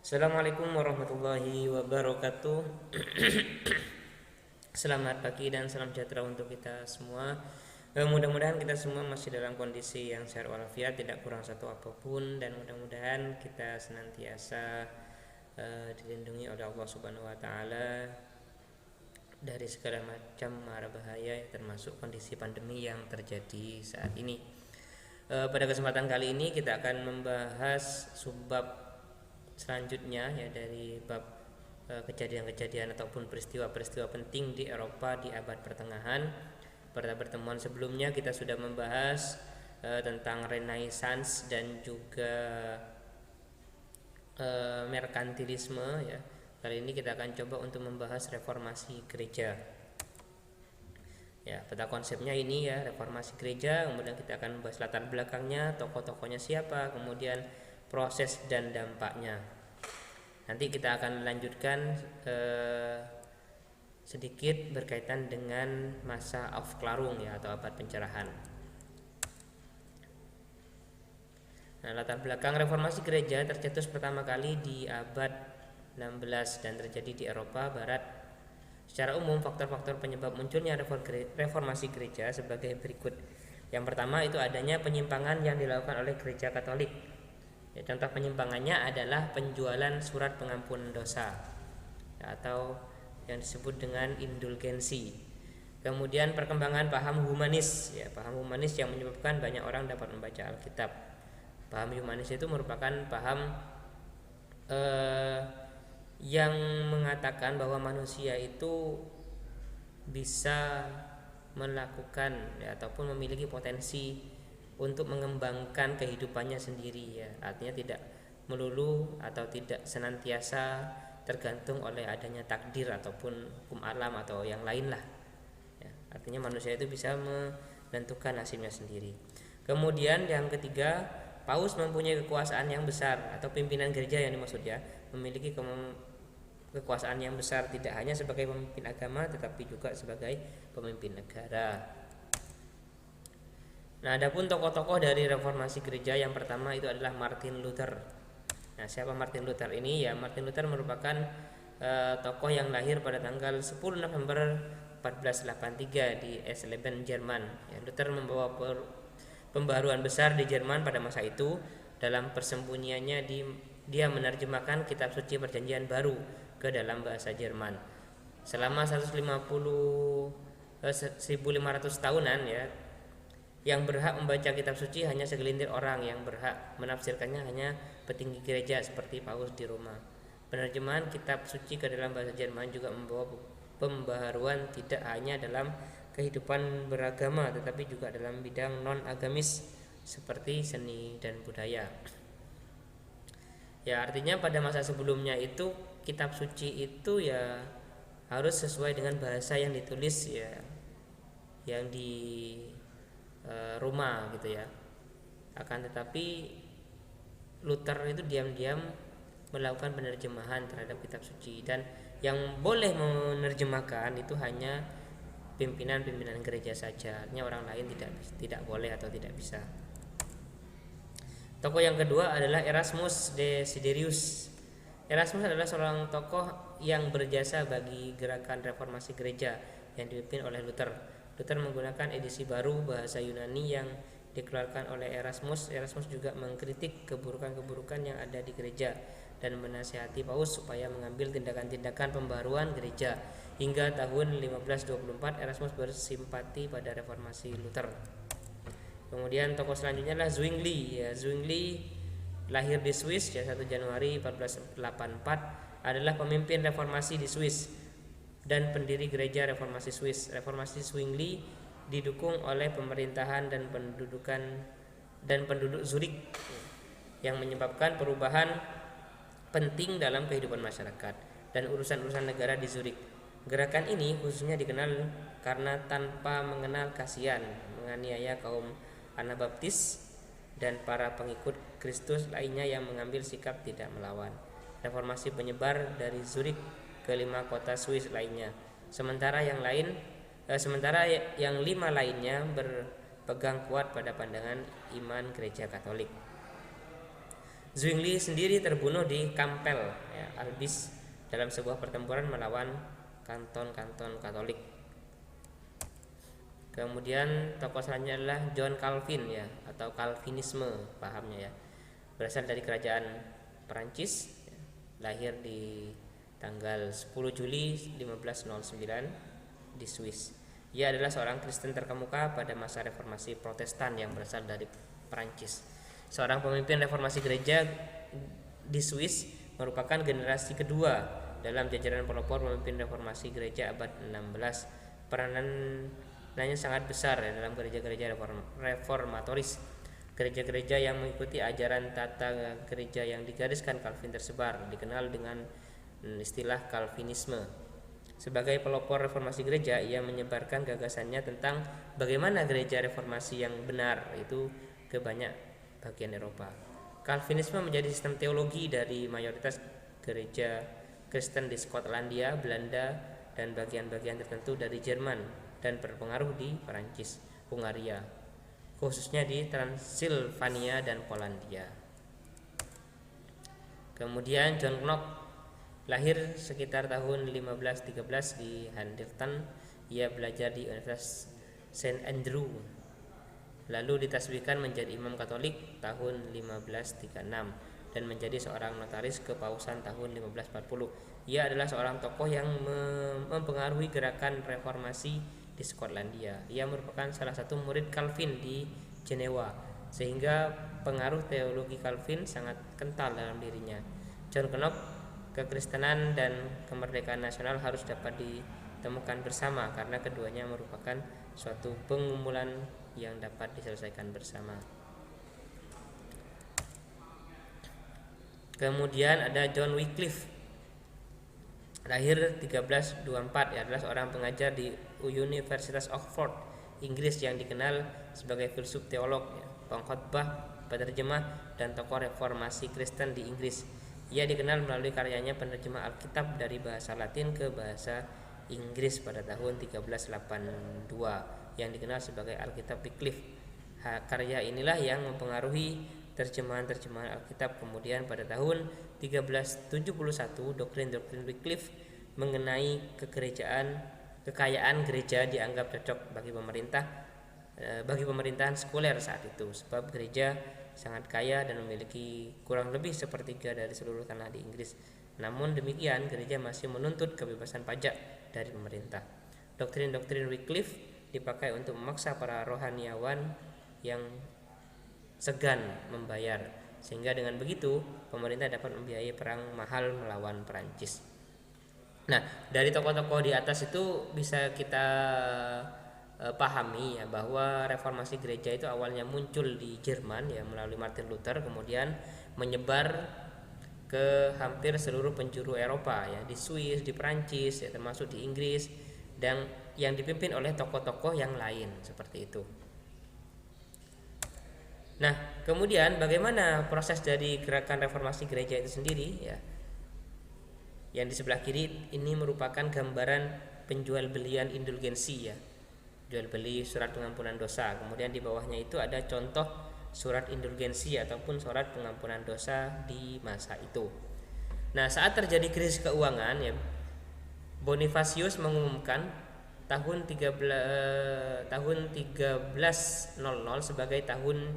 Assalamualaikum warahmatullahi wabarakatuh. Selamat pagi dan salam sejahtera untuk kita semua. Mudah-mudahan kita semua masih dalam kondisi yang sehat walafiat, tidak kurang satu apapun, dan mudah-mudahan kita senantiasa dilindungi oleh Allah Subhanahu wa taala dari segala macam mara bahaya, termasuk kondisi pandemi yang terjadi saat ini. Pada kesempatan kali ini kita akan membahas subbab selanjutnya, ya, dari bab kejadian-kejadian ataupun peristiwa-peristiwa penting di Eropa di abad pertengahan. Pada pertemuan sebelumnya kita sudah membahas tentang Renaissance dan juga merkantilisme, ya. Kali ini kita akan coba untuk membahas reformasi gereja. Ya, peta konsepnya ini, ya, reformasi gereja. Kemudian kita akan membahas latar belakangnya, tokoh-tokohnya siapa, kemudian proses dan dampaknya. Nanti kita akan lanjutkan sedikit berkaitan dengan masa Aufklärung, ya, atau abad pencerahan. Nah, latar belakang reformasi gereja tercetus pertama kali di abad 16 dan terjadi di Eropa Barat. Secara umum, faktor-faktor penyebab munculnya reformasi gereja sebagai berikut. Yang pertama itu adanya penyimpangan yang dilakukan oleh gereja Katolik. Ya, contoh penyimpangannya adalah penjualan surat pengampunan dosa, ya, atau yang disebut dengan indulgensi. Kemudian perkembangan paham humanis, ya, paham humanis yang menyebabkan banyak orang dapat membaca Alkitab. Paham humanis itu merupakan paham yang mengatakan bahwa manusia itu bisa melakukan, ya, ataupun memiliki potensi untuk mengembangkan kehidupannya sendiri, ya. Artinya tidak melulu atau tidak senantiasa tergantung oleh adanya takdir ataupun hukum alam atau yang lain lah, ya. Artinya manusia itu bisa menentukan nasibnya sendiri. Kemudian yang ketiga, Paus mempunyai kekuasaan yang besar, atau pimpinan gereja yang dimaksud, ya, memiliki kekuasaan yang besar tidak hanya sebagai pemimpin agama tetapi juga sebagai pemimpin negara. Nah, adapun tokoh-tokoh dari reformasi gereja yang pertama itu adalah Martin Luther. Nah, siapa Martin Luther ini? Ya, Martin Luther merupakan tokoh yang lahir pada tanggal 10 November 1483 di Eisleben, Jerman. Ya, Luther membawa pembaharuan besar di Jerman pada masa itu. Dalam persembunyiannya dia menerjemahkan kitab suci Perjanjian Baru ke dalam bahasa Jerman. Selama 1500 tahunan, ya, yang berhak membaca kitab suci hanya segelintir orang, yang berhak menafsirkannya hanya petinggi gereja seperti Paus di Roma. Penerjemahan kitab suci ke dalam bahasa Jerman juga membawa pembaharuan tidak hanya dalam kehidupan beragama tetapi juga dalam bidang non-agamis seperti seni dan budaya. Ya, artinya pada masa sebelumnya itu kitab suci itu, ya, harus sesuai dengan bahasa yang ditulis, ya, yang di Roma, gitu, ya. Akan tetapi Luther itu diam-diam melakukan penerjemahan terhadap kitab suci, dan yang boleh menerjemahkan itu hanya pimpinan-pimpinan gereja saja. Artinya orang lain tidak boleh atau tidak bisa. Tokoh yang kedua adalah Erasmus Desiderius. Erasmus adalah seorang tokoh yang berjasa bagi gerakan reformasi gereja yang dipimpin oleh Luther. Luther menggunakan edisi baru bahasa Yunani yang dikeluarkan oleh Erasmus. Erasmus juga mengkritik keburukan-keburukan yang ada di gereja dan menasihati Paus supaya mengambil tindakan-tindakan pembaruan gereja. Hingga tahun 1524 Erasmus bersimpati pada reformasi Luther. Kemudian tokoh selanjutnya adalah Zwingli. Ya, Zwingli lahir di Swiss, ya, 1 Januari 1484, adalah pemimpin reformasi di Swiss dan pendiri gereja reformasi Swiss. Reformasi Zwingli didukung oleh pemerintahan dan penduduk Zurich, yang menyebabkan perubahan penting dalam kehidupan masyarakat dan urusan-urusan negara di Zurich. Gerakan ini khususnya dikenal karena tanpa mengenal kasihan menganiaya kaum Anabaptis dan para pengikut Kristus lainnya yang mengambil sikap tidak melawan. Reformasi menyebar dari Zurich ke 5 kota Swiss lainnya. Sementara yang 5 lainnya berpegang kuat pada pandangan iman gereja Katolik. Zwingli sendiri terbunuh di Campbell, ya, Albis dalam sebuah pertempuran melawan kanton-kanton Katolik. Kemudian tokoh selanjutnya adalah John Calvin, ya, atau Calvinisme pahamnya, ya. Berasal dari kerajaan Perancis, ya. Lahir di tanggal 10 Juli 1509 di Swiss. Ia adalah seorang Kristen terkemuka pada masa reformasi Protestan yang berasal dari Perancis. Seorang pemimpin reformasi gereja di Swiss, merupakan generasi kedua dalam jajaran pelopor pemimpin reformasi gereja abad 16. Peranannya sangat besar, ya, dalam gereja-gereja reformatoris. Gereja-gereja yang mengikuti ajaran tata gereja yang digariskan Calvin tersebar, dikenal dengan istilah Calvinisme. Sebagai pelopor reformasi gereja, ia menyebarkan gagasannya tentang bagaimana gereja reformasi yang benar itu ke banyak bagian Eropa. Calvinisme menjadi sistem teologi dari mayoritas gereja Kristen di Skotlandia, Belanda, dan bagian-bagian tertentu dari Jerman, dan berpengaruh di Perancis, Hungaria, khususnya di Transilvania dan Polandia. Kemudian John Knox lahir sekitar tahun 1513 di Huntington. Ia belajar di Universitas St. Andrew, lalu ditasbihkan menjadi imam Katolik tahun 1536 dan menjadi seorang notaris kepausan tahun 1540. Ia adalah seorang tokoh yang mempengaruhi gerakan reformasi di Skotlandia. Ia merupakan salah satu murid Calvin di Jenewa, sehingga pengaruh teologi Calvin sangat kental dalam dirinya. John Knox, kekristenan dan kemerdekaan nasional harus dapat ditemukan bersama, karena keduanya merupakan suatu pengumpulan yang dapat diselesaikan bersama. Kemudian ada John Wycliffe, lahir 1324, adalah seorang pengajar di Universitas Oxford, Inggris, yang dikenal sebagai filsuf, teolog, pengkhotbah, penerjemah, dan tokoh reformasi Kristen di Inggris. Ia dikenal melalui karyanya penerjemah Alkitab dari bahasa Latin ke bahasa Inggris pada tahun 1382 yang dikenal sebagai Alkitab Wycliffe. Karya inilah yang mempengaruhi terjemahan-terjemahan Alkitab. Kemudian pada tahun 1371 doktrin-doktrin Wycliffe mengenai kekayaan gereja dianggap cocok bagi pemerintahan sekuler saat itu, sebab gereja sangat kaya dan memiliki kurang lebih sepertiga dari seluruh tanah di Inggris. Namun demikian, gereja masih menuntut kebebasan pajak dari pemerintah. Doktrin-doktrin Wycliffe dipakai untuk memaksa para rohaniawan yang segan membayar, sehingga dengan begitu pemerintah dapat membiayai perang mahal melawan Perancis. Nah, dari tokoh-tokoh di atas itu bisa kita pahami, ya, bahwa reformasi gereja itu awalnya muncul di Jerman, ya, melalui Martin Luther, kemudian menyebar ke hampir seluruh penjuru Eropa, ya, di Swiss, di Perancis, ya, termasuk di Inggris, dan yang dipimpin oleh tokoh-tokoh yang lain seperti itu. Nah, kemudian bagaimana proses dari gerakan reformasi gereja itu sendiri, ya? Yang di sebelah kiri ini merupakan gambaran penjual belian indulgensi, ya, jual beli surat pengampunan dosa. Kemudian di bawahnya itu ada contoh surat indulgensi ataupun surat pengampunan dosa di masa itu. Nah, saat terjadi krisis keuangan, ya, Bonifacius mengumumkan tahun 1300 sebagai tahun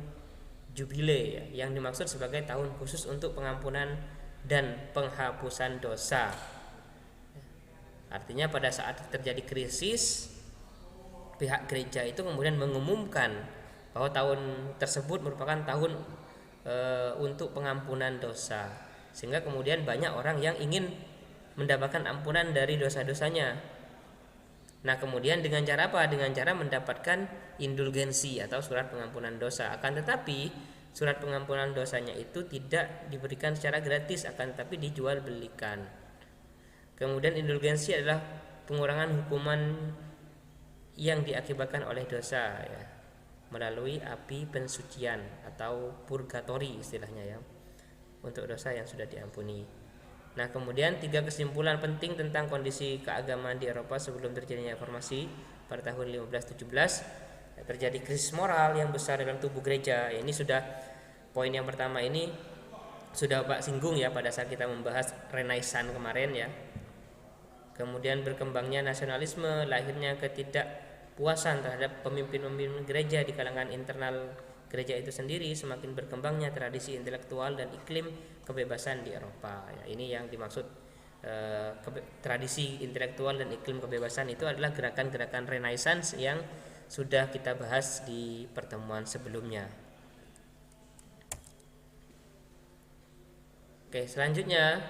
jubile, ya, yang dimaksud sebagai tahun khusus untuk pengampunan dan penghapusan dosa. Artinya pada saat terjadi krisis, pihak gereja itu kemudian mengumumkan bahwa tahun tersebut merupakan tahun untuk pengampunan dosa, sehingga kemudian banyak orang yang ingin mendapatkan ampunan dari dosa-dosanya. Nah, kemudian dengan cara apa? Dengan cara mendapatkan indulgensi atau surat pengampunan dosa. Akan tetapi surat pengampunan dosanya itu tidak diberikan secara gratis, akan tetapi dijual belikan. Kemudian indulgensi adalah pengurangan hukuman yang diakibatkan oleh dosa, ya, melalui api pensucian atau purgatori istilahnya, ya, untuk dosa yang sudah diampuni. Nah, kemudian 3 kesimpulan penting tentang kondisi keagamaan di Eropa sebelum terjadinya reformasi pada tahun 1517. Terjadi krisis moral yang besar dalam tubuh gereja. Ini sudah poin yang pertama ini sudah Pak singgung ya pada saat kita membahas Renaissance kemarin ya. Kemudian berkembangnya nasionalisme, lahirnya ketidakpuasan terhadap pemimpin-pemimpin gereja di kalangan internal gereja itu sendiri, semakin berkembangnya tradisi intelektual dan iklim kebebasan di Eropa. Ya, ini yang dimaksud tradisi intelektual dan iklim kebebasan itu adalah gerakan-gerakan Renaissance yang sudah kita bahas di pertemuan sebelumnya. Oke, selanjutnya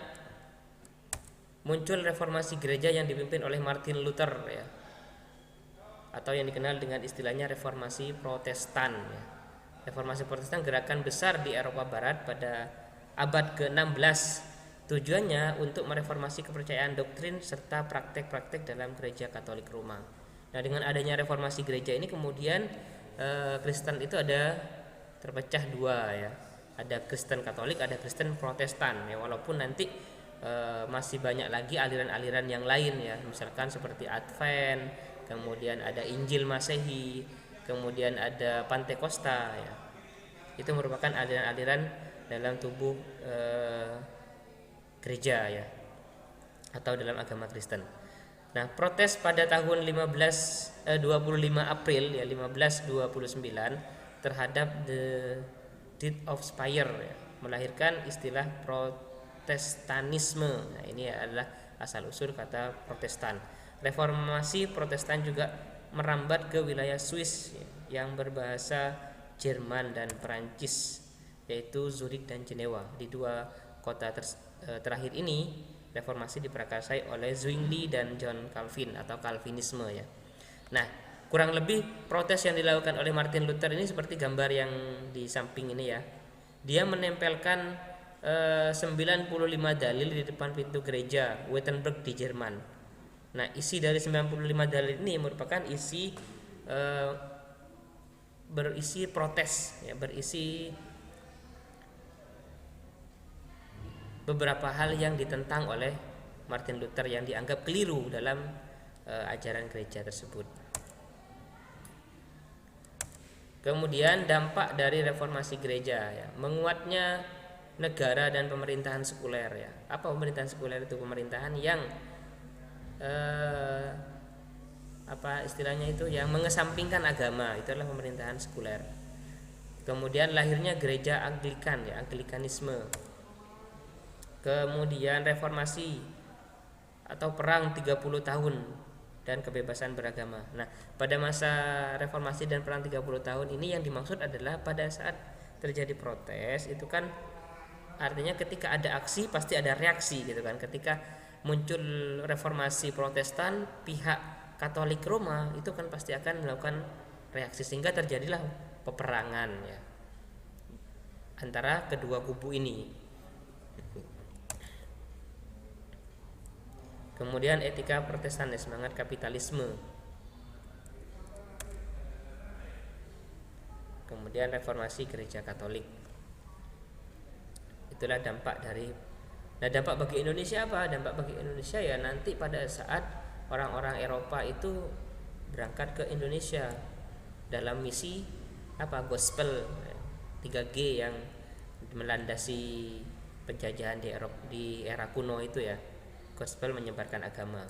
muncul reformasi gereja yang dipimpin oleh Martin Luther ya, atau yang dikenal dengan istilahnya reformasi Protestan ya. Reformasi Protestan gerakan besar di Eropa Barat pada abad ke-16. Tujuannya untuk mereformasi kepercayaan doktrin serta praktek-praktek dalam gereja Katolik Roma. Nah, dengan adanya reformasi gereja ini kemudian Kristen itu ada terpecah dua ya. Ada Kristen Katolik, ada Kristen Protestan ya, walaupun nanti masih banyak lagi aliran-aliran yang lain ya, misalkan seperti Advent, kemudian ada Injil Masehi, kemudian ada Pantekosta ya. Itu merupakan aliran-aliran dalam tubuh gereja ya, atau dalam agama Kristen. Nah, protes pada tahun 25 April ya 1529 terhadap the Deed of Spire ya, melahirkan istilah Protestanisme. Nah, ini adalah asal usul kata Protestan. Reformasi Protestan juga merambat ke wilayah Swiss ya, yang berbahasa Jerman dan Perancis, yaitu Zurich dan Jenewa. Di dua kota terakhir ini reformasi diprakarsai oleh Zwingli dan John Calvin atau Calvinisme ya. Nah, kurang lebih protes yang dilakukan oleh Martin Luther ini seperti gambar yang di samping ini ya. Dia menempelkan 95 dalil di depan pintu gereja Wittenberg di Jerman. Nah, isi dari 95 dalil ini merupakan berisi protes ya, berisi beberapa hal yang ditentang oleh Martin Luther yang dianggap keliru dalam ajaran gereja tersebut. Kemudian dampak dari reformasi gereja ya, menguatnya negara dan pemerintahan sekuler ya. Apa pemerintahan sekuler itu? Pemerintahan yang apa istilahnya itu, yang mengesampingkan agama, itu adalah pemerintahan sekuler. Kemudian lahirnya gereja Anglikan ya, Anglikanisme. Kemudian reformasi atau perang 30 tahun dan kebebasan beragama. Nah, pada masa reformasi dan perang 30 tahun ini yang dimaksud adalah pada saat terjadi protes itu kan artinya ketika ada aksi pasti ada reaksi gitu kan. Ketika muncul reformasi Protestan, pihak Katolik Roma itu kan pasti akan melakukan reaksi sehingga terjadilah peperangan ya antara kedua kubu ini. Kemudian etika Protestan, semangat kapitalisme. Kemudian reformasi gereja Katolik. Itulah dampak dari. Nah, dampak bagi Indonesia apa? Dampak bagi Indonesia ya nanti pada saat orang-orang Eropa itu berangkat ke Indonesia dalam misi apa? Gospel 3G yang melandasi penjajahan di Eropa di era kuno itu ya. Gospel menyebarkan agama.